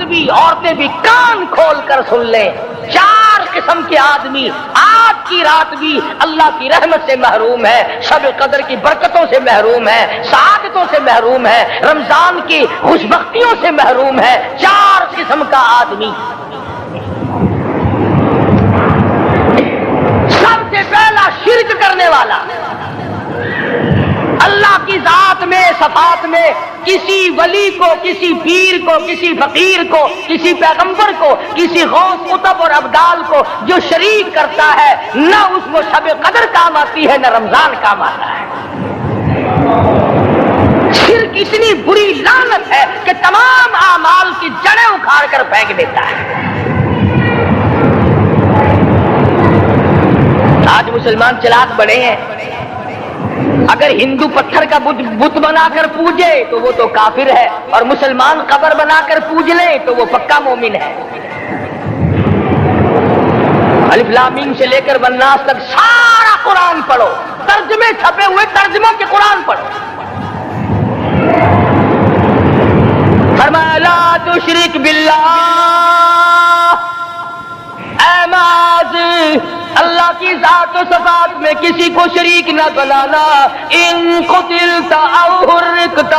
بھی عورتیں بھی کان کھول کر سن لیں، 4 قسم کے آدمی آج کی رات بھی اللہ کی رحمت سے محروم ہے، شب قدر کی برکتوں سے محروم ہے، سعادتوں سے محروم ہے، رمضان کی خوشبختیوں سے محروم ہے۔ 4 قسم کا آدمی۔ سب سے پہلا شرک کرنے والا، اللہ کی ذات میں صفات میں کسی ولی کو، کسی پیر کو، کسی فقیر کو، کسی پیغمبر کو، کسی غوث قطب اور ابدال کو جو شریک کرتا ہے، نہ اس کو شب قدر کام آتی ہے، نہ رمضان کام آتا ہے۔ شرک اتنی بری لعنت ہے کہ تمام اعمال کی جڑیں اکھاڑ کر پھینک دیتا ہے۔ آج مسلمان چلاک بڑے ہیں، اگر ہندو پتھر کا بت بنا کر پوجے تو وہ تو کافر ہے، اور مسلمان قبر بنا کر پوج لیں تو وہ پکا مومن ہے۔ الف لام میم سے لے کر والناس تک سارا قرآن پڑھو، ترجمے چھپے ہوئے ترجموں کے قرآن پڑھو۔ فرمایا لا تشرک باللہ، اے معاذ اللہ کی ذات و صفات میں کسی کو شریک نہ بنانا۔ ان قتلت او حرقت،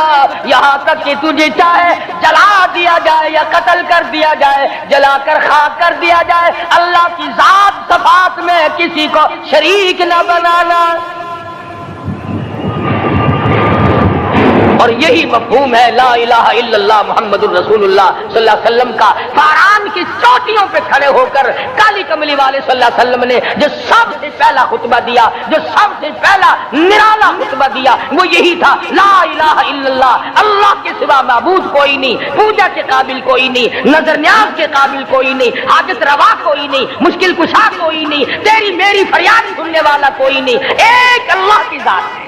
یہاں تک کہ تجھے چاہے جلا دیا جائے یا قتل کر دیا جائے، جلا کر خاک کر دیا جائے، اللہ کی ذات صفات میں کسی کو شریک نہ بنانا۔ اور یہی مفہوم ہے لا الہ الا اللہ محمد الرسول اللہ صلی اللہ علیہ وسلم کا۔ فاران کی چوٹیوں پہ کھڑے ہو کر کالی کملی والے صلی اللہ علیہ وسلم نے جو سب سے پہلا خطبہ دیا، جو سب سے پہلا نرالا خطبہ دیا، وہ یہی تھا لا الہ الا اللہ، اللہ کے سوا معبود کوئی نہیں، پوجا کے قابل کوئی نہیں، نظر نیاز کے قابل کوئی نہیں، حاجت روا کوئی نہیں، مشکل کشا کوئی نہیں، تیری میری فریاد سننے والا کوئی نہیں، ایک اللہ کی ذات ہے۔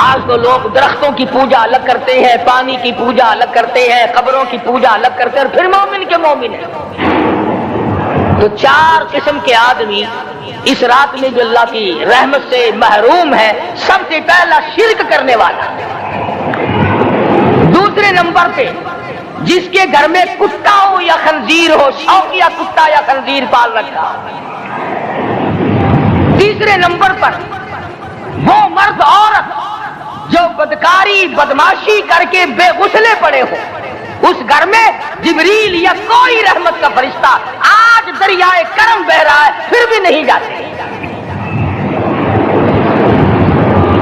آج تو لوگ درختوں کی پوجا الگ کرتے ہیں، پانی کی پوجا الگ کرتے ہیں، قبروں کی پوجا الگ کرتے ہیں، اور پھر مومن کے مومن ہیں۔ تو 4 قسم کے آدمی اس رات میں جو اللہ کی رحمت سے محروم ہے۔ سب سے پہلا شرک کرنے والا، دوسرے نمبر پہ جس کے گھر میں کتا ہو یا خنزیر ہو، شوقیہ کتا یا خنزیر پال رکھا ہو۔ تیسرے نمبر پر وہ مرد عورت جو بدکاری بدماشی کر کے بے غسلے پڑے ہو، اس گھر میں جبریل یا کوئی رحمت کا فرشتہ آج دریائے کرم بہ رہا ہے پھر بھی نہیں جاتے۔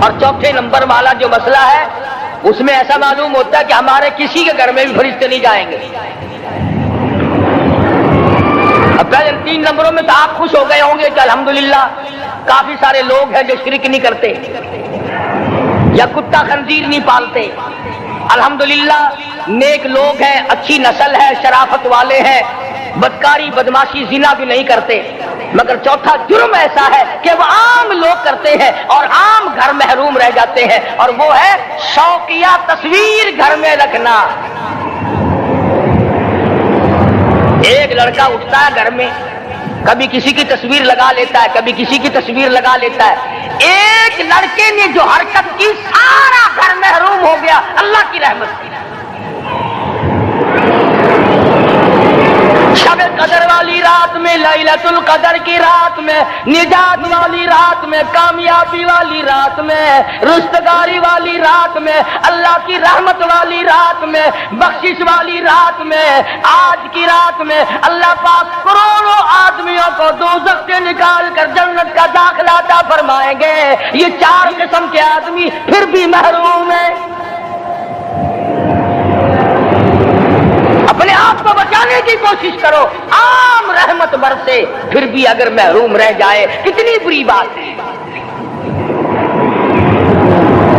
اور چوتھے نمبر والا جو مسئلہ ہے، اس میں ایسا معلوم ہوتا ہے کہ ہمارے کسی کے گھر میں بھی فرشتے نہیں جائیں گے۔ اب پہلے 3 نمبروں میں تو آپ خوش ہو گئے ہوں گے کہ الحمدللہ کافی سارے لوگ ہیں جو شرک نہیں کرتے یا کتا خنزیر نہیں پالتے، الحمدللہ نیک لوگ ہیں، اچھی نسل ہے، شرافت والے ہیں، بدکاری بدماشی زنا بھی نہیں کرتے۔ مگر چوتھا جرم ایسا ہے کہ وہ عام لوگ کرتے ہیں اور عام گھر محروم رہ جاتے ہیں، اور وہ ہے شوقیہ تصویر گھر میں رکھنا۔ ایک لڑکا اٹھتا ہے گھر میں، کبھی کسی کی تصویر لگا لیتا ہے، کبھی کسی کی تصویر لگا لیتا ہے۔ ایک لڑکے نے جو حرکت کی سارا گھر محروم ہو گیا اللہ کی رحمت سے۔ شب قدر والی رات میں، لیلۃ القدر کی رات میں، نجات والی رات میں، کامیابی والی رات میں، رستگاری والی رات میں، اللہ کی رحمت والی رات میں، بخشش والی رات میں، آج کی رات میں اللہ پاک کروڑوں آدمیوں کو دوزخ سے نکال کر جنت کا داخلہ عطا فرمائیں گے۔ یہ 4 قسم کے آدمی پھر بھی محروم ہیں۔ اپنے آپ کو بچانے کی کوشش کرو، عام رحمت برسے پھر بھی اگر محروم رہ جائے کتنی بری بات ہے۔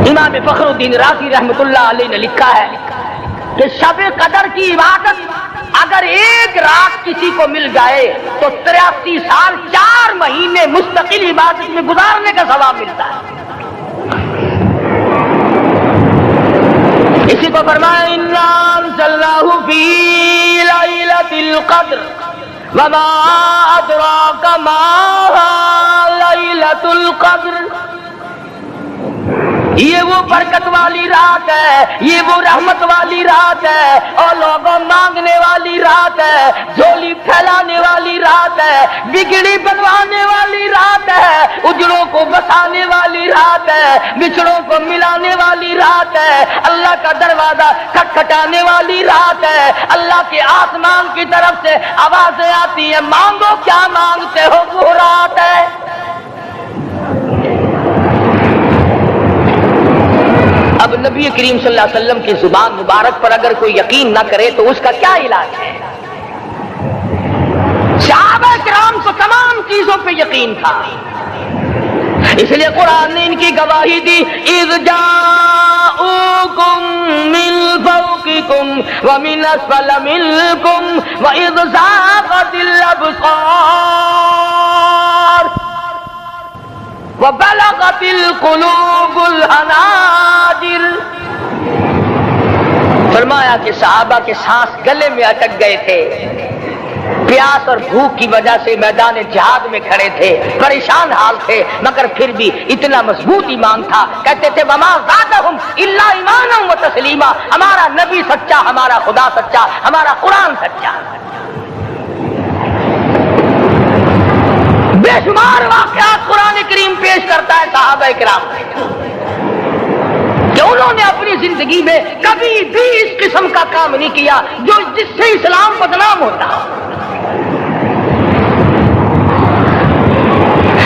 امام فخر الدین رازی رحمت اللہ علیہ نے لکھا ہے کہ شب قدر کی عبادت اگر ایک رات کسی کو مل جائے تو 83 سال 4 مہینے مستقل عبادت میں گزارنے کا ثواب ملتا ہے۔ اسی کو فرمایا انا انزلناہ فی لیلۃ القدر وما ادراک ما لیلۃ القدر۔ یہ وہ برکت والی رات ہے، یہ وہ رحمت والی رات ہے، اور لوگوں مانگنے والی رات ہے، جھولی پھیلانے والی رات ہے، بگڑی بنوانے والی رات ہے، اجڑوں کو بسانے والی رات ہے، بچڑوں کو ملانے والی رات ہے، اللہ کا دروازہ کھٹکھٹانے والی رات ہے، اللہ کے آسمان کی طرف سے آوازیں آتی ہیں، مانگو کیا مانگتے ہو، وہ رات ہے۔ اب نبی کریم صلی اللہ علیہ وسلم کی زبان مبارک پر اگر کوئی یقین نہ کرے تو اس کا کیا علاج ہے؟ صحابہ کرام کو تمام چیزوں پہ یقین تھا، اس لیے قرآن نے ان کی گواہی دی، اذ جاءوکم من فوقکم ومن اسفل منکم واذ زاغت الابصار وبلغت القلوب الحناجر۔ فرمایا کہ صحابہ کے سانس گلے میں اٹک گئے تھے، پیاس اور بھوک کی وجہ سے میدان جہاد میں کھڑے تھے، پریشان حال تھے، مگر پھر بھی اتنا مضبوط ایمان تھا، کہتے تھے وما زادہم الا ایمانا وتسلیما، ہمارا نبی سچا، ہمارا خدا سچا، ہمارا قرآن سچا۔ بے شمار واقعات قرآن کریم پیش کرتا ہے صحابہ کرام کہ انہوں نے اپنی زندگی میں کبھی بھی اس قسم کا کام نہیں کیا جس سے اسلام بدنام ہوتا۔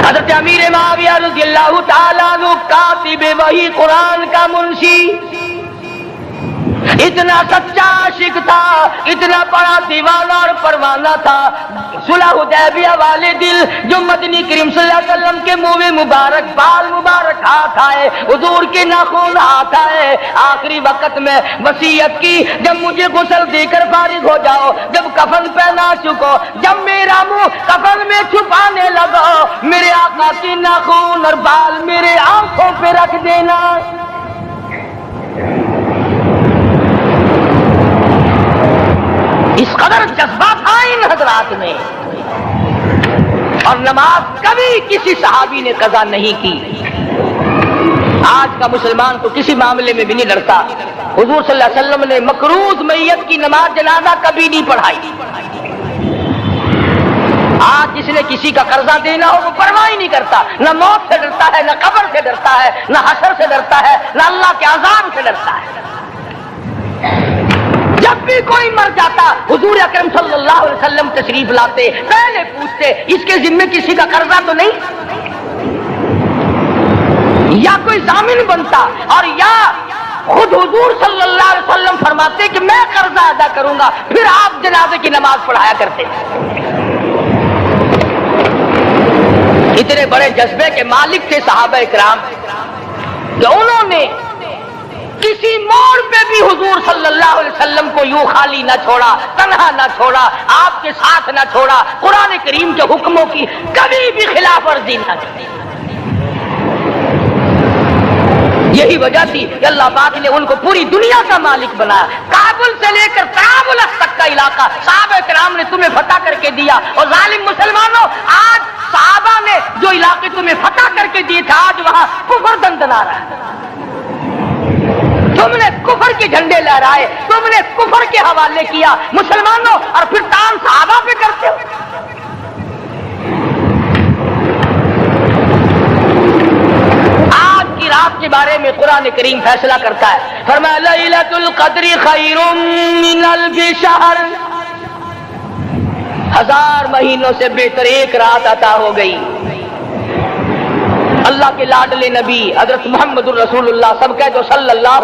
حضرت امیر معاویہ رضی اللہ تعالیٰ عنہ کاتب وحی قرآن کا منشی، اتنا سچا عاشق تھا، اتنا بڑا دیوانہ اور پروانہ تھا، صلح حدیبیہ والے دل جو مدنی کریم صلی اللہ علیہ وسلم کے منہ مبارک بال مبارک ہاتھ آئے، حضور کے ناخن ہاتھ آئے، آخری وقت میں وصیت کی جب مجھے غسل دے کر فارغ ہو جاؤ، جب کفن پہنا چکو، جب میرا منہ کفن میں چھپانے لگو، میرے آقا کے ناخن اور بال میرے آنکھوں پہ رکھ دینا۔ اس قدر جذبہ تھا ان حضرات میں، اور نماز کبھی کسی صحابی نے قضا نہیں کی۔ آج کا مسلمان تو کسی معاملے میں بھی نہیں ڈرتا، حضور صلی اللہ علیہ وسلم نے مقروض میت کی نماز جنازہ کبھی نہیں پڑھائی۔ آج جس نے کسی کا قرضہ دینا ہو وہ پرواہ ہی نہیں کرتا، نہ موت سے ڈرتا ہے، نہ قبر سے ڈرتا ہے، نہ حشر سے ڈرتا ہے، نہ اللہ کے عذاب سے ڈرتا ہے۔ جب بھی کوئی مر جاتا حضور اکرم صلی اللہ علیہ وسلم تشریف لاتے، پہلے پوچھتے اس کے ذمے کسی کا قرضہ تو نہیں، یا کوئی ضامن بنتا، اور یا خود حضور صلی اللہ علیہ وسلم فرماتے کہ میں قرضہ ادا کروں گا، پھر آپ جنازے کی نماز پڑھایا کرتے۔ اتنے بڑے جذبے کے مالک تھے صحابہ اکرام کہ انہوں نے کسی موڑ پہ بھی حضور صلی اللہ علیہ وسلم کو یوں خالی نہ چھوڑا، تنہا نہ چھوڑا، آپ کے ساتھ نہ چھوڑا، قرآن کریم کے حکموں کی کبھی بھی خلاف ورزی نہ کی۔ یہی وجہ تھی کہ اللہ پاک نے ان کو پوری دنیا کا مالک بنایا، کابل سے لے کر طرابلس تک کا علاقہ صحابہ کرام نے تمہیں فتح کر کے دیا۔ اور ظالم مسلمانوں، آج صحابہ نے جو علاقے تمہیں فتح کر کے دیے تھے، آج وہاں کفر دندنا رہا ہے۔ تم نے کفر کے جھنڈے لہرائے، تم نے کفر کے حوالے کیا مسلمانوں، اور پھر تان صحابہ پہ کرتے ہو۔ آج کی رات کے بارے میں قرآن کریم فیصلہ کرتا ہے، فرمایا لیلۃ القدر خیر من الف شہر، 1000 مہینوں سے بہتر ایک رات عطا ہو گئی۔ اللہ کے لاڈلے نبی حضرت محمد الرسول اللہ سب کہہ جو صلی اللہ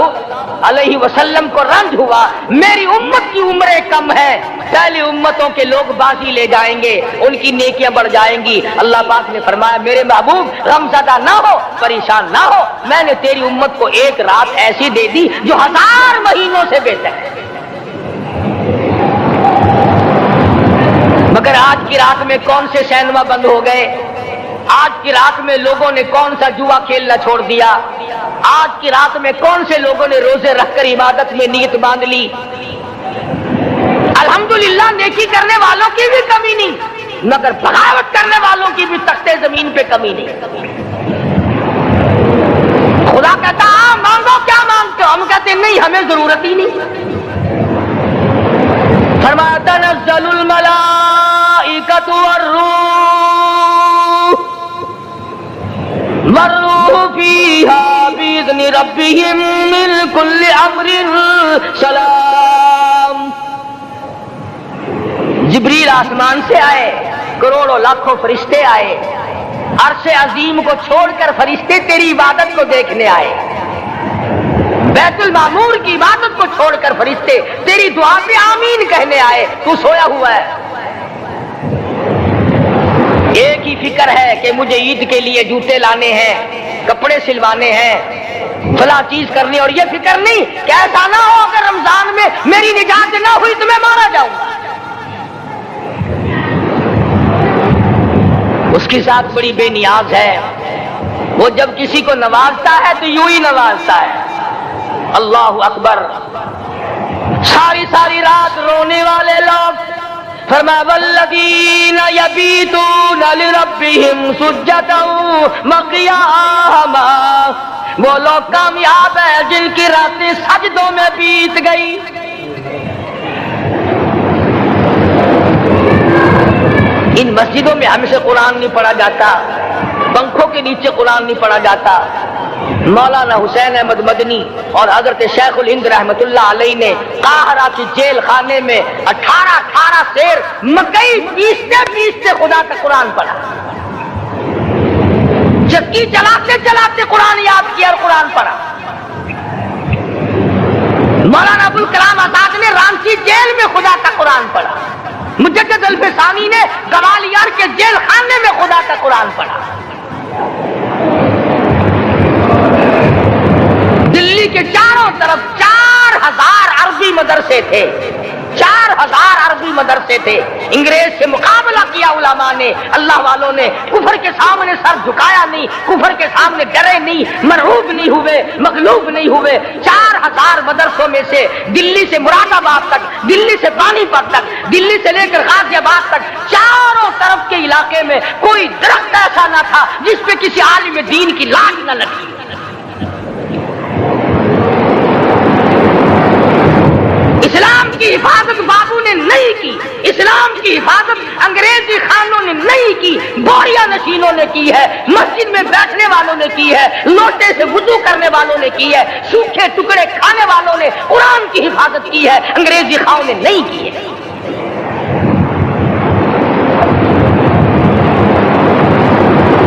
علیہ وسلم کو رنج ہوا، میری امت کی عمریں کم ہے، پہلی امتوں کے لوگ بازی لے جائیں گے، ان کی نیکیاں بڑھ جائیں گی۔ اللہ پاک نے فرمایا میرے محبوب غمزدہ نہ ہو، پریشان نہ ہو، میں نے تیری امت کو ایک رات ایسی دے دی جو 1000 مہینوں سے بہتر ہے۔ مگر آج کی رات میں کون سے سینما بند ہو گئے، آج کی رات میں لوگوں نے کون سا جوا کھیلنا چھوڑ دیا، آج کی رات میں کون سے لوگوں نے روزے رکھ کر عبادت میں نیت باندھ لی۔ الحمدللہ نیکی کرنے والوں کی بھی کمی نہیں، مگر بغاوت کرنے والوں کی بھی تختے زمین پہ کمی نہیں۔ خدا کہتا ہاں مانگو کیا مانگتے ہو؟ ہم کہتے نہیں ہمیں ضرورت ہی نہیں۔ فرمایا تنزل الملائکۃ والروح فیہا بإذن ربہم من کل امر سلام۔ جبریل آسمان سے آئے، کروڑوں لاکھوں فرشتے آئے، عرش عظیم کو چھوڑ کر فرشتے تیری عبادت کو دیکھنے آئے، بیت المعمور کی عبادت کو چھوڑ کر فرشتے تیری دعا پہ آمین کہنے آئے، تو سویا ہوا ہے۔ ایک ہی فکر ہے کہ مجھے عید کے لیے جوتے لانے ہیں، کپڑے سلوانے ہیں، فلاں چیز کرنی، اور یہ فکر نہیں کہ ایسا نہ ہو اگر رمضان میں میری نجات نہ ہوئی تو میں مارا جاؤں گا۔ اس کی ذات بڑی بے نیاز ہے، وہ جب کسی کو نوازتا ہے تو یوں ہی نوازتا ہے۔ اللہ اکبر۔ ساری ساری رات رونے والے لوگ، فرمایا والذین یبیتون لربہم سجدا وقیاما، وہ لوگ کامیاب ہیں جن کی راتیں سجدوں میں بیت گئی۔ ان مسجدوں میں ہم سے قرآن نہیں پڑھا جاتا، پنکھوں کے نیچے قرآن نہیں پڑھا جاتا۔ مولانا حسین احمد مدنی اور حضرت شیخ الہند رحمت اللہ علیہ نے قاہرہ کی جیل خانے میں 18 سیر مکئی پیستے خدا کا قرآن پڑھا، چکی چلاتے چلاتے قرآن یاد کیا اور قرآن پڑھا۔ مولانا ابوالکلام آزاد نے رانچی جیل میں خدا کا قرآن پڑھا، مجدد الفسانی نے گوالیار کے جیل خانے میں خدا کا قرآن پڑھا۔ دلی کے چاروں طرف 4000 عربی مدرسے تھے، 4000 عربی مدرسے تھے۔ انگریز سے مقابلہ کیا علماء نے، اللہ والوں نے، کفر کے سامنے سر جھکایا نہیں، کفر کے سامنے ڈرے نہیں، مرعوب نہیں ہوئے، مغلوب نہیں ہوئے۔ 4000 مدرسوں میں سے دلی سے مراد آباد تک، دلی سے پانی پت تک، دلی سے لے کر غازی آباد تک، چاروں طرف کے علاقے میں کوئی درخت ایسا نہ تھا جس پہ کسی عالم دین کی لاش نہ لگی۔ اسلام کی حفاظت بابو نے نہیں کی، اسلام کی حفاظت انگریزی خانوں نے نہیں کی، بوریا نشینوں نے کی ہے، مسجد میں بیٹھنے والوں نے کی ہے، لوٹے سے وضو کرنے والوں نے کی ہے، سوکھے ٹکڑے کھانے والوں نے قرآن کی حفاظت کی ہے، انگریزی خانوں نے نہیں کی ہے۔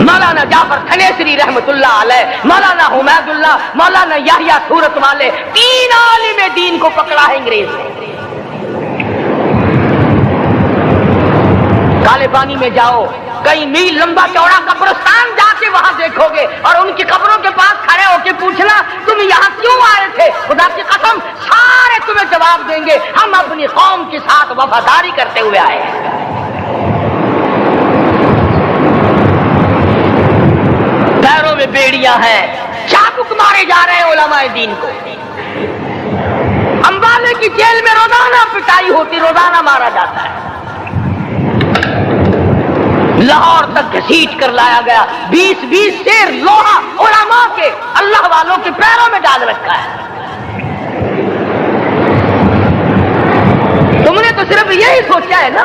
مولانا جعفر تھنیسری رحمت اللہ علیہ، مولانا حمید اللہ، مولانا یحییٰ صورت والے، 3 عالم دین کو پکڑا ہے انگریز نے۔ کالے پانی میں جاؤ، کئی میل لمبا چوڑا قبرستان جا کے وہاں دیکھو گے، اور ان کی قبروں کے پاس کھڑے ہو کے پوچھنا تم یہاں کیوں آئے تھے، خدا کی قسم سارے تمہیں جواب دیں گے ہم اپنی قوم کے ساتھ وفاداری کرتے ہوئے آئے ہیں۔ پیروں میں بیڑیاں ہیں، چابک مارے جا رہے ہیں علماء دین کو۔ امبالے کی جیل میں روزانہ پٹائی ہوتی، روزانہ مارا جاتا ہے۔ لاہور تک گھسیٹ کر لایا گیا، 20 سیر لوہا علماء کے، اللہ والوں کے پیروں میں ڈال رکھا ہے۔ تم نے تو صرف یہی سوچا ہے نا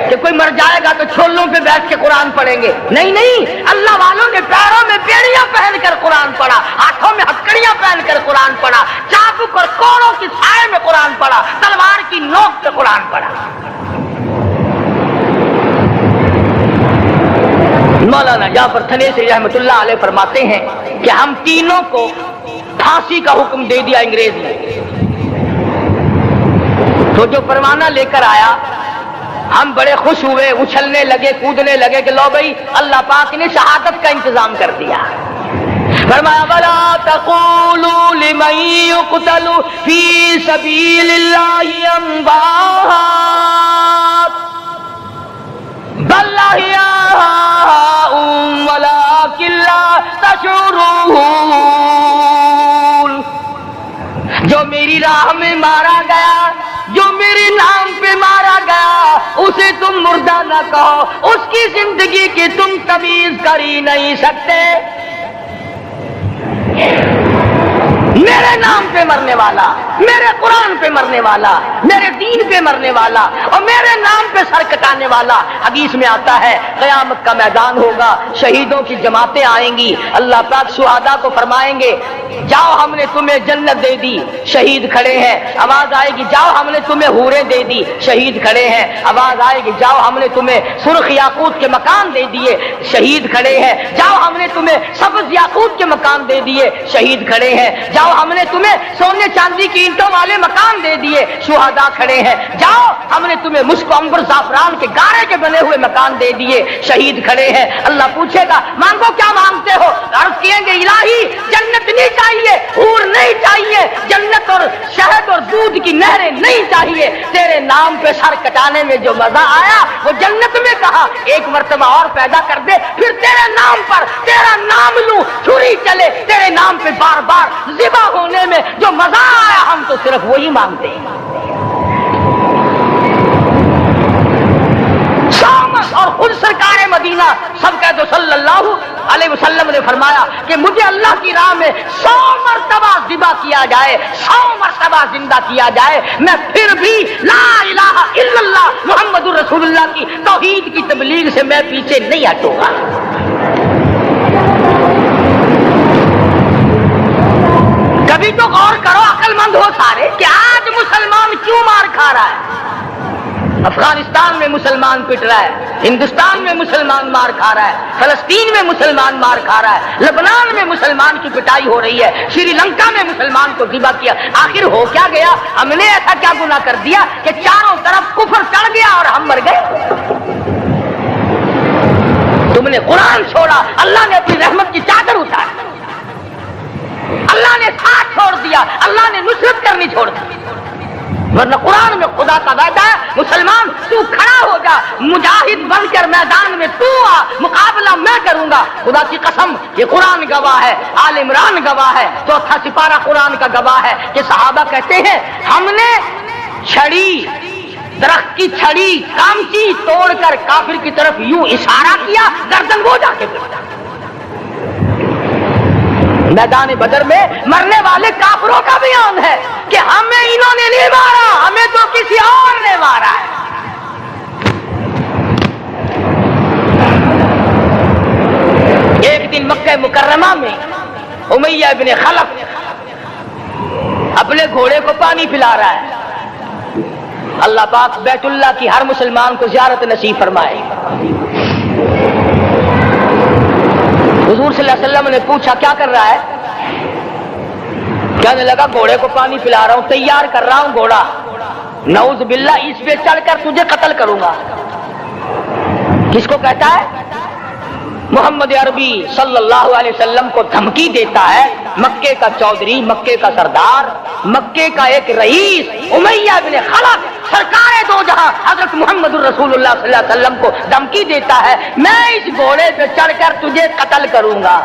کہ کوئی مر جائے گا تو چھولوں پہ بیٹھ کے قرآن پڑھیں گے، نہیں نہیں، اللہ والوں نے پیروں میں بیڑیاں پہن کر قرآن پڑھا، ہاتھوں میں ہتکڑیاں پہن کر قرآن پڑھا، چابک اور کوڑوں کی سائے میں قرآن پڑھا، تلوار کی نوک پہ قرآن پڑھا۔ مولانا جعفر تھنیسری رحمت اللہ علیہ فرماتے ہیں کہ ہم تینوں کو پھانسی کا حکم دے دیا انگریز نے، تو جو پروانہ لے کر آیا ہم بڑے خوش ہوئے، اچھلنے لگے، کودنے لگے کہ لو بھائی اللہ پاک نے شہادت کا انتظام کر دیا۔ فرمایا وَلَا تَقُولُوا لِمَن يُقْتَلُ فِي سَبِيلِ اللَّهِ أَمْوَاتٌ بَلْ أَحْيَاءٌ وَلَٰكِن لَّا تَشْعُرُونَ۔ جو میری راہ میں مارا گیا، جو میرے نام پہ مارا گیا، اسے تم مردہ نہ کہو، اس کی زندگی کی تم تمیز کر ہی نہیں سکتے۔ میرے نام پہ مرنے والا، میرے قرآن پہ مرنے والا، میرے دین پہ مرنے والا اور میرے نام پہ سر کٹانے والا۔ حدیث میں آتا ہے قیامت کا میدان ہوگا، شہیدوں کی جماعتیں آئیں گی، اللہ پاک شہداء کو فرمائیں گے جاؤ ہم نے تمہیں جنت دے دی، شہید کھڑے ہیں۔ آواز آئے گی جاؤ ہم نے تمہیں حوریں دے دی، شہید کھڑے ہیں۔ آواز آئے گی جاؤ ہم نے تمہیں سرخ یاقوت کے مکان دے دیے، شہید کھڑے ہیں۔ جاؤ ہم نے تمہیں سبز یاقوت کے مکان دے دیے، شہید کھڑے ہیں۔ جاؤ ہم نے تمہیں سونے چاندی کی اینٹوں والے مکان دے دیے، شہداء کھڑے ہیں۔ جاؤ ہم نے تمہیں مشک و عنبر زعفران کے گارے کے بنے ہوئے مکان دے دیے، شہید کھڑے ہیں۔ اللہ پوچھے گا مانگو کیا مانگتے ہو؟ عرض کہیں گے الہی جنت نہیں چاہیے، حور نہیں چاہیے، جنت اور شہد اور دودھ کی نہریں نہیں چاہیے، تیرے نام پہ سر کٹانے میں جو مزہ آیا وہ جنت میں کہا ایک مرتبہ اور پیدا کر دے، پھر تیرے نام پر تیرا نام لوں، چھری چلے تیرے نام پہ بار بار ذبح ہونے میں جو مزہ آیا، ہم تو صرف وہی مانگتے ہیں۔ اور خود سرکار مدینہ سب کہہ دو صلی اللہ علیہ وسلم نے فرمایا کہ مجھے اللہ کی راہ میں 100 مرتبہ ذبح کیا جائے، 100 مرتبہ زندہ کیا جائے، میں پھر بھی لا الہ الا اللہ محمد الرسول اللہ کی توحید کی تبلیغ سے میں پیچھے نہیں ہٹوں گا۔ کبھی تو غور کرو عقل مند ہو سارے کہ آج مسلمان کیوں مار کھا رہا ہے؟ افغانستان میں مسلمان پٹ رہا ہے، ہندوستان میں مسلمان مار کھا رہا ہے، فلسطین میں مسلمان مار کھا رہا ہے، لبنان میں مسلمان کی پٹائی ہو رہی ہے، سری لنکا میں مسلمان کو ذبح کیا۔ آخر ہو کیا گیا؟ ہم نے ایسا کیا گناہ کر دیا کہ چاروں طرف کفر چڑھ گیا اور ہم مر گئے؟ تم نے قرآن چھوڑا، اللہ نے اپنی رحمت کی چادر اتاری، اللہ نے ساتھ چھوڑ دیا، اللہ نے نصرت کرنی چھوڑ دی۔ ورنہ قرآن میں خدا کا وعدہ ہے مسلمان تو کھڑا ہو جا، مجاہد بن کر میدان میں تو آ، مقابلہ میں کروں گا۔ خدا کی قسم یہ قرآن گواہ ہے، آل عمران گواہ ہے، چوتھا سپارہ قرآن کا گواہ ہے کہ صحابہ کہتے ہیں ہم نے چھڑی، درخت کی چھڑی کامچی توڑ کر کافر کی طرف یوں اشارہ کیا، گردن وہ جا کے پڑا۔ میدان بدر میں مرنے والے کافروں کا بیان ہے کہ ہمیں انہوں نے نہیں مارا، ہمیں تو کسی اور نے مارا ہے۔ ایک دن مکہ مکرمہ میں امیہ ابن خلف اپنے گھوڑے کو پانی پلا رہا ہے۔ اللہ پاک بیت اللہ کی ہر مسلمان کو زیارت نصیب فرمائے۔ حضور صلی اللہ علیہ وسلم نے پوچھا کیا کر رہا ہے؟ کہنے لگا گھوڑے کو پانی پلا رہا ہوں، تیار کر رہا ہوں گھوڑا، نعوذ باللہ اس پہ چڑھ کر تجھے قتل کروں گا۔ کس کو کہتا ہے؟ محمد عربی صلی اللہ علیہ وسلم کو دھمکی دیتا ہے، مکے کا چودھری، مکے کا سردار، مکے کا ایک رئیس امیہ بن خلف سرکار دو جہاں حضرت محمد الرسول اللہ صلی اللہ علیہ وسلم کو دھمکی دیتا ہے میں اس گھوڑے پہ چڑھ کر تجھے قتل کروں گا۔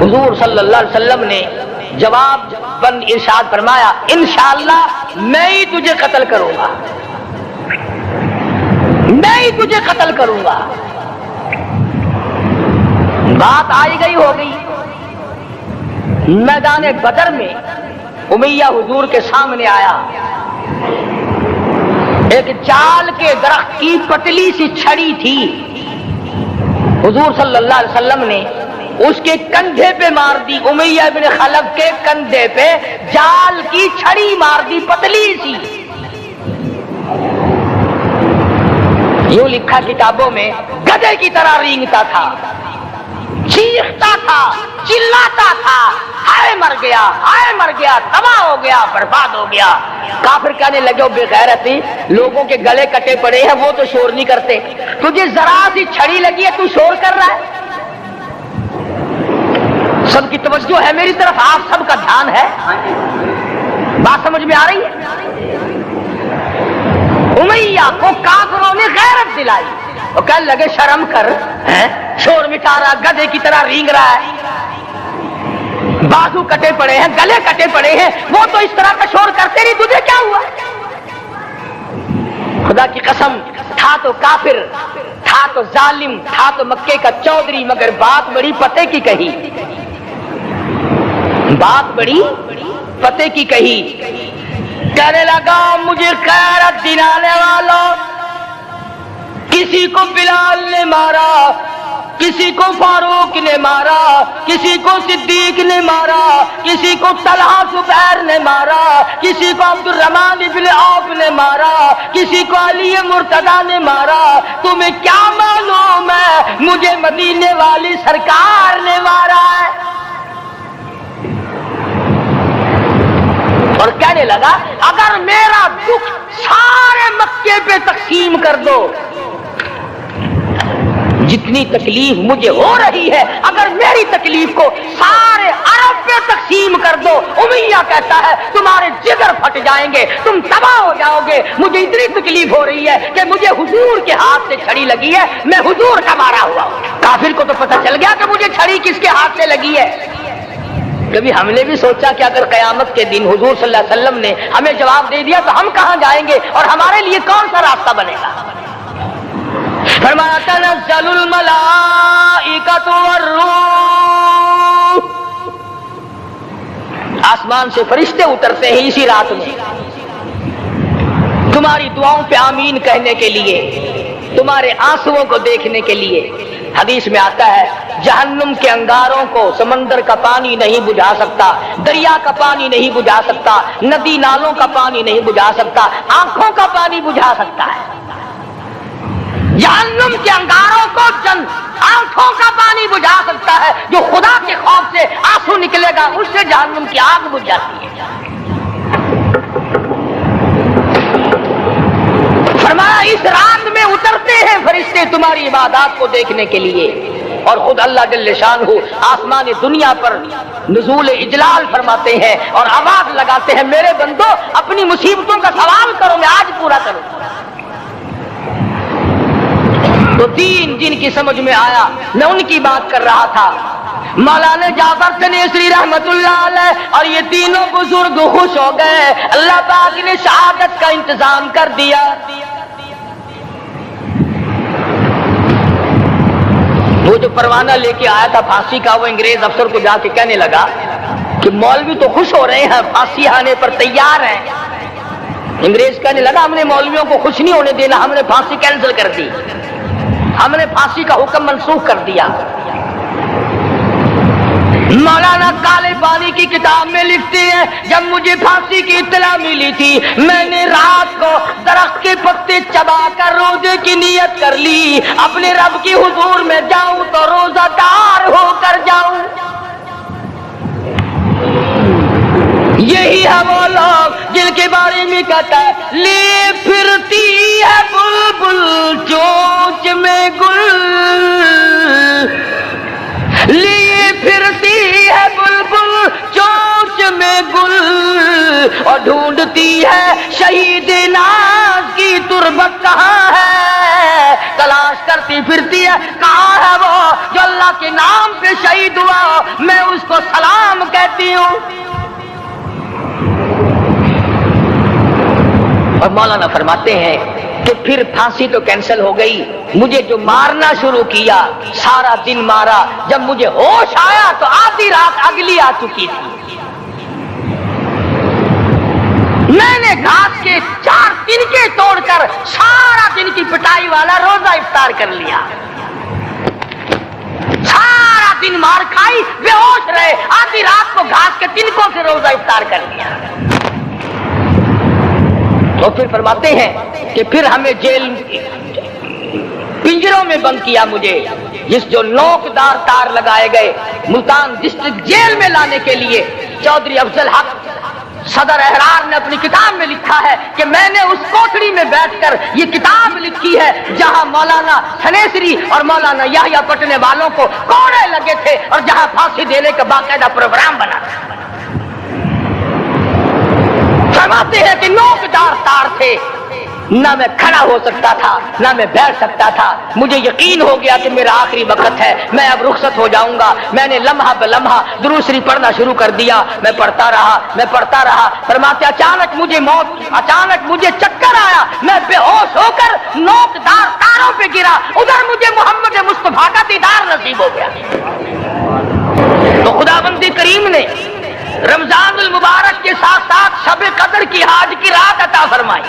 حضور صلی اللہ علیہ وسلم نے جواب بند ارشاد فرمایا انشاءاللہ میں ہی تجھے قتل کروں گا، میں ہی تجھے قتل کروں گا۔ بات آئی گئی ہو گئی۔ میدان بدر میں امیہ حضور کے سامنے آیا، ایک چال کے درخت کی پتلی سی چھڑی تھی، حضور صلی اللہ علیہ وسلم نے اس کے کندھے پہ مار دی، امیہ بن خلف کے کندھے پہ جال کی چھڑی مار دی پتلی سی۔ یوں لکھا کتابوں میں گدھے کی طرح رینگتا تھا، چیختا تھا، چلاتا تھا، ہائے مر گیا، ہائے مر گیا، تباہ ہو گیا، برباد ہو گیا۔ کافر کہنے لگے بے غیرتی، لوگوں کے گلے کٹے پڑے ہیں وہ تو شور نہیں کرتے، تجھے ذرا سی چھڑی لگی ہے تو شور کر رہا ہے۔ سب کی توجہ ہے میری طرف، آپ سب کا دھیان ہے، بات سمجھ میں آ رہی ہے؟ امیہ کو کافروں نے غیرت دلائی، وہ کہنے لگے شرم کر، شور مٹا رہا، گدھے کی طرح رینگ رہا ہے، بازو کٹے پڑے ہیں، گلے کٹے پڑے ہیں، وہ تو اس طرح کا شور کرتے نہیں، تجھے کیا ہوا؟ خدا کی قسم تھا تو کافر، تھا تو ظالم، تھا تو مکے کا چودھری، مگر بات بڑی پتے کی کہی، بات بڑی پتے کی کہی۔ کہنے لگا مجھے غیرت دلانے والوں، کسی کو بلال نے مارا، کسی کو فاروق نے مارا، کسی کو صدیق نے مارا، کسی کو طلحہ زبیر نے مارا، کسی کو عبد الرحمن بن عوف نے مارا، کسی کو علی مرتضی نے مارا، تمہیں کیا معلوم ہے مجھے مدینے والی سرکار نے مارا ہے؟ اور کہنے لگا اگر میرا دکھ سارے مکے پہ تقسیم کر دو، جتنی تکلیف مجھے ہو رہی ہے اگر میری تکلیف کو سارے عرب پہ تقسیم کر دو، امیہ کہتا ہے تمہارے جگر پھٹ جائیں گے، تم تباہ ہو جاؤ گے۔ مجھے اتنی تکلیف ہو رہی ہے کہ مجھے حضور کے ہاتھ سے چھڑی لگی ہے، میں حضور کا مارا ہوا ہوں۔ کافر کو تو پتہ چل گیا کہ مجھے چھڑی کس کے ہاتھ سے لگی ہے۔ کبھی ہم نے بھی سوچا کہ اگر قیامت کے دن حضور صلی اللہ علیہ وسلم نے ہمیں جواب دے دیا تو ہم کہاں جائیں گے اور ہمارے لیے کون سا راستہ بنے گا؟ فرمایا تنزل الملائکۃ والروح، آسمان سے فرشتے اترتے ہیں اسی رات میں تمہاری دعاؤں پہ آمین کہنے کے لیے، تمہارے آنسوؤں کو دیکھنے کے لیے۔ حدیث میں آتا ہے جہنم کے انگاروں کو سمندر کا پانی نہیں بجھا سکتا، دریا کا پانی نہیں بجھا سکتا، ندی نالوں کا پانی نہیں بجھا سکتا، آنکھوں کا پانی بجھا سکتا ہے۔ جہنم کے انگاروں کو چند آنکھوں کا پانی بجھا سکتا ہے، جو خدا کے خوف سے آنسو نکلے گا اس سے جہنم کی آگ بجھ جاتی ہے۔ فرمایا اس رات میں اترتے ہیں فرشتے تمہاری عبادات کو دیکھنے کے لیے، اور خود اللہ جل شانہ آسمان دنیا پر نزول اجلال فرماتے ہیں اور آواز لگاتے ہیں میرے بندو اپنی مصیبتوں کا سوال کرو، میں آج پورا کروں۔ تو تین جن کی سمجھ میں آیا میں ان کی بات کر رہا تھا، مولانا جعفر سنیسری رحمت اللہ علیہ، اور یہ تینوں بزرگ خوش ہو گئے، اللہ پاک نے شہادت کا انتظام کر دیا۔ وہ جو پروانہ لے کے آیا تھا پھانسی کا، وہ انگریز افسر کو جا کے کہنے لگا کہ مولوی تو خوش ہو رہے ہیں، پھانسی آنے پر تیار ہیں۔ انگریز کہنے لگا ہم نے مولویوں کو خوش نہیں ہونے دینا، ہم نے پھانسی کینسل کر دی، ہم نے پھانسی کا حکم منسوخ کر دیا۔ مولانا کالے پانی کی کتاب میں لکھتے ہیں جب مجھے پھانسی کی اطلاع ملی تھی میں نے رات کو درخت کے پتے چبا کر روزے کی نیت کر لی، اپنے رب کی حضور میں جاؤں تو روزہ دار ہو کر جاؤں۔ یہی ہے وہ لوگ جن کے بارے میں کہتا ہے لے پھرتی ہے بلبل چونچ میں گل، لیے پھرتی ہے بلبل چونچ میں گل، اور ڈھونڈتی ہے شہید ناز کی تربت کہاں ہے، تلاش کرتی پھرتی ہے کہاں ہے وہ جو اللہ کے نام پہ شہید ہوا، میں اس کو سلام کہتی ہوں۔ اور مولانا فرماتے ہیں کہ پھر پھانسی تو کینسل ہو گئی، مجھے جو مارنا شروع کیا سارا دن مارا، جب مجھے ہوش آیا تو آدھی رات اگلی آ چکی تھی۔ میں نے گھاس کے 4 تنکے توڑ کر سارا دن کی پٹائی والا روزہ افطار کر لیا، سارا دن مار کھائی، بے ہوش رہے، آدھی رات کو گھاس کے تنکوں سے روزہ افطار کر لیا۔ تو پھر فرماتے ہیں کہ پھر ہمیں جیل پنجروں میں بند کیا، مجھے جس جو نوکدار تار لگائے گئے ملتان ڈسٹرکٹ جیل میں لانے کے لیے۔ چودھری افضل حق صدر احرار نے اپنی کتاب میں لکھا ہے کہ میں نے اس کوٹڑی میں بیٹھ کر یہ کتاب لکھی ہے جہاں مولانا سنیسری اور مولانا یحییٰ پٹنے والوں کو کوڑے لگے تھے اور جہاں پھانسی دینے کا باقاعدہ پروگرام بنا تھا۔ فرماتے ہیں کہ نوکدار تار تھے نہ میں کھڑا ہو سکتا تھا نہ میں بیٹھ سکتا تھا. مجھے یقین ہو گیا کہ میرا آخری وقت ہے, میں اب رخصت ہو جاؤں گا. میں نے لمحہ بلمحہ درود شریف پڑھنا شروع کر دیا. میں پڑھتا رہا. فرماتے اچانک مجھے چکر آیا, میں بے ہوش ہو کر نوکدار تاروں پہ گرا. ادھر مجھے محمد مصطفیٰ کا دیدار نصیب ہو گیا. تو خداوند کریم نے رمضان المبارک کے ساتھ ساتھ شب قدر کی حاج کی رات عطا فرمائی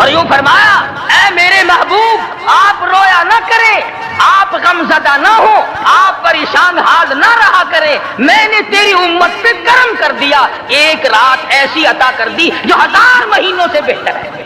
اور یوں فرمایا, اے میرے محبوب آپ رویا نہ کریں, آپ غمزدہ نہ ہو, آپ پریشان حال نہ رہا کریں. میں نے تیری امت پہ کرم کر دیا, ایک رات ایسی عطا کر دی جو 1000 مہینوں سے بہتر ہے.